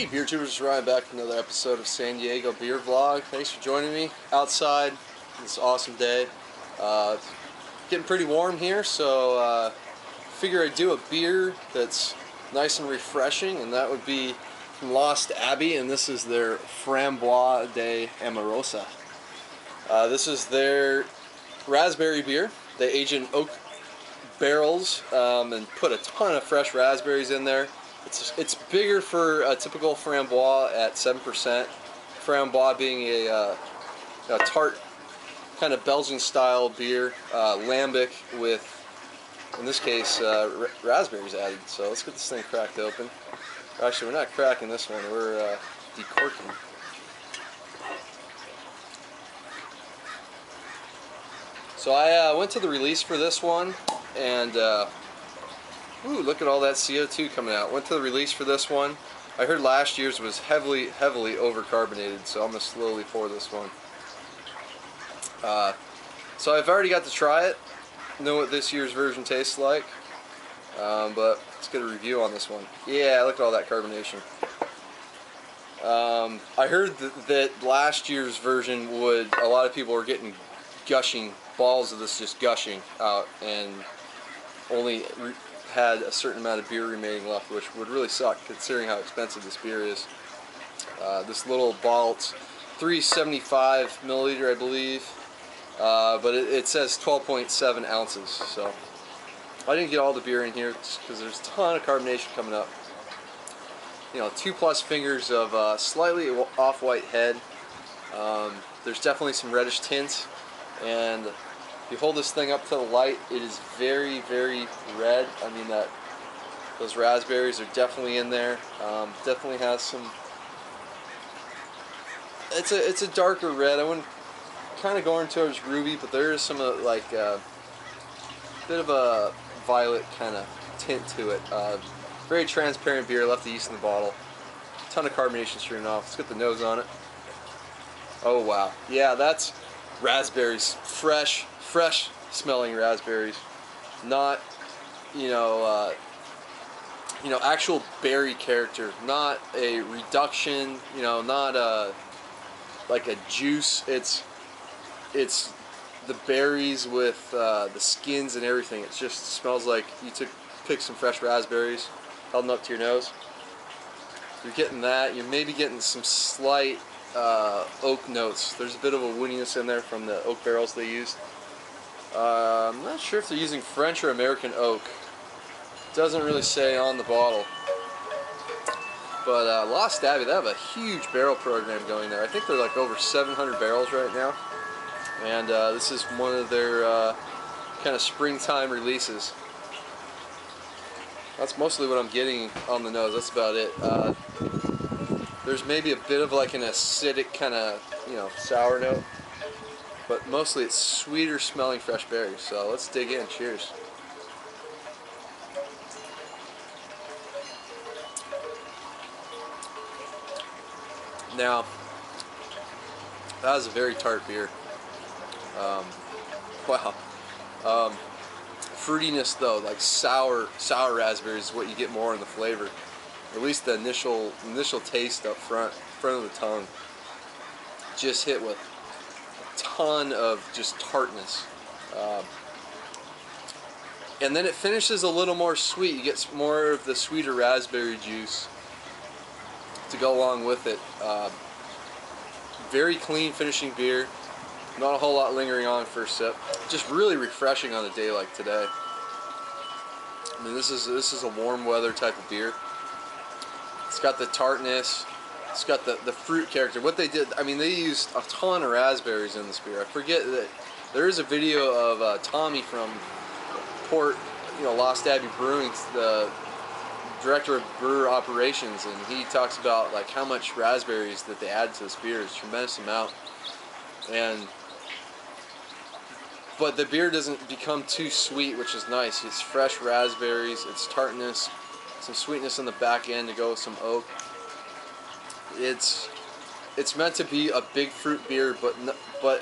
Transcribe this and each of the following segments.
Hey beer tubers, Ryan back with another episode of San Diego Beer Vlog. Thanks for joining me outside this awesome day. It's getting pretty warm here, so figure I'd do a beer that's nice and refreshing, and that would be from Lost Abbey, and this is their Framboise de Amorosa. This is their raspberry beer. They age in oak barrels and put a ton of fresh raspberries in there. It's bigger for a typical Framboise at 7%. Framboise being a tart kind of Belgian style beer, lambic with, in this case, raspberries added. So let's get this thing cracked open. Actually, we're not cracking this one, we're decorking. So I went to the release for this one, and ooh, look at all that CO2 coming out. Went to the release for this one. I heard last year's was heavily overcarbonated, so I'm going to slowly pour this one. So I've already got to try it, know what this year's version tastes like, but let's get a review on this one. Yeah, look at all that carbonation. I heard that last year's version a lot of people were getting gushing, balls of this just gushing out, and only had a certain amount of beer remaining left, which would really suck considering how expensive this beer is. This little bottle, it's 375 milliliter, I believe, but it says 12.7 ounces, so I didn't get all the beer in here because there's a ton of carbonation coming up. You know, 2+ fingers of slightly off-white head. There's definitely some reddish tint, and if you hold this thing up to the light, it is very, very red. I mean, those raspberries are definitely in there. Definitely has some. It's a darker red. I wouldn't kind of going towards ruby, but there is some like bit of a violet kind of tint to it. Very transparent beer. Left the yeast in the bottle. Ton of carbonation streaming off. Let's get the nose on it. Oh wow, yeah, that's raspberries, fresh smelling raspberries, not actual berry character, not a reduction, not like a juice. It's the berries with the skins and everything. It just smells like you picked some fresh raspberries, held them up to your nose. You're getting that. You're maybe getting some slight oak notes. There's a bit of a woodiness in there from the oak barrels they used. I'm not sure if they're using French or American oak. Doesn't really say on the bottle. But Lost Abbey, they have a huge barrel program going there. I think they're like over 700 barrels right now. And this is one of their kind of springtime releases. That's mostly what I'm getting on the nose. That's about it. There's maybe a bit of like an acidic kind of, sour note. But mostly it's sweeter smelling fresh berries. So let's dig in. Cheers. Now, that was a very tart beer. Wow. Fruitiness though, like sour raspberries is what you get more in the flavor. At least the initial taste up front of the tongue. Just hit with ton of just tartness, and then it finishes a little more sweet. You get more of the sweeter raspberry juice to go along with it. Very clean finishing beer, not a whole lot lingering on first sip. Just really refreshing on a day like today. I mean, this is a warm weather type of beer. It's got the tartness. It's got the fruit character. What they did, I mean, they used a ton of raspberries in this beer. I forget that there is a video of Tommy from Lost Abbey Brewing, the director of brewer operations, and he talks about like how much raspberries that they add to this beer. It's a tremendous amount. But the beer doesn't become too sweet, which is nice. It's fresh raspberries, it's tartness, some sweetness on the back end to go with some oak. It's meant to be a big fruit beer, but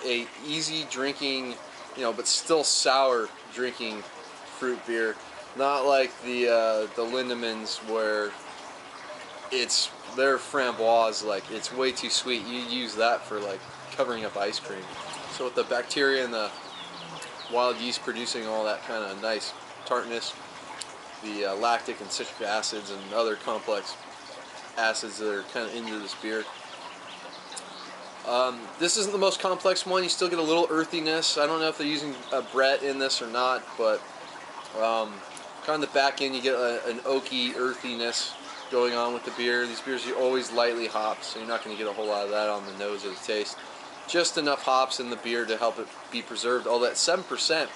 a easy drinking, but still sour drinking fruit beer. Not like the Lindemans where their framboise, like, it's way too sweet. You use that for like covering up ice cream. So with the bacteria and the wild yeast producing all that kind of nice tartness, the lactic and citric acids and other complex acids that are kind of into this beer. This isn't the most complex one. You still get a little earthiness. I don't know if they're using a Brett in this or not, but kind of the back end you get an oaky earthiness going on with the beer. These beers are always lightly hopped, so you're not going to get a whole lot of that on the nose or the taste. Just enough hops in the beer to help it be preserved. All that 7%,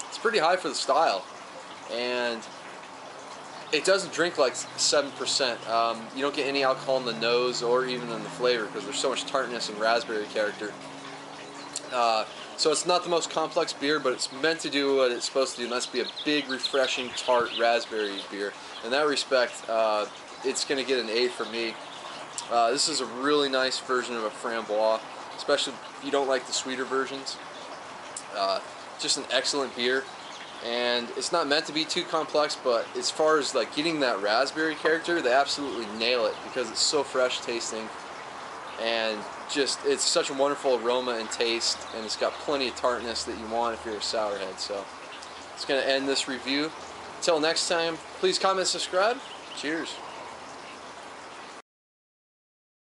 it's pretty high for the style, and it doesn't drink like 7%. You don't get any alcohol in the nose or even in the flavor because there's so much tartness and raspberry character. So it's not the most complex beer, but it's meant to do what it's supposed to do, and that's be a big, refreshing, tart raspberry beer. In that respect, it's going to get an A for me. This is a really nice version of a Framboise, especially if you don't like the sweeter versions. Just an excellent beer, and it's not meant to be too complex, but as far as like getting that raspberry character, they absolutely nail it because it's so fresh tasting, and just it's such a wonderful aroma and taste, and it's got plenty of tartness that you want if you're a sourhead. So it's going to end this review. Until next time, please comment, subscribe. Cheers.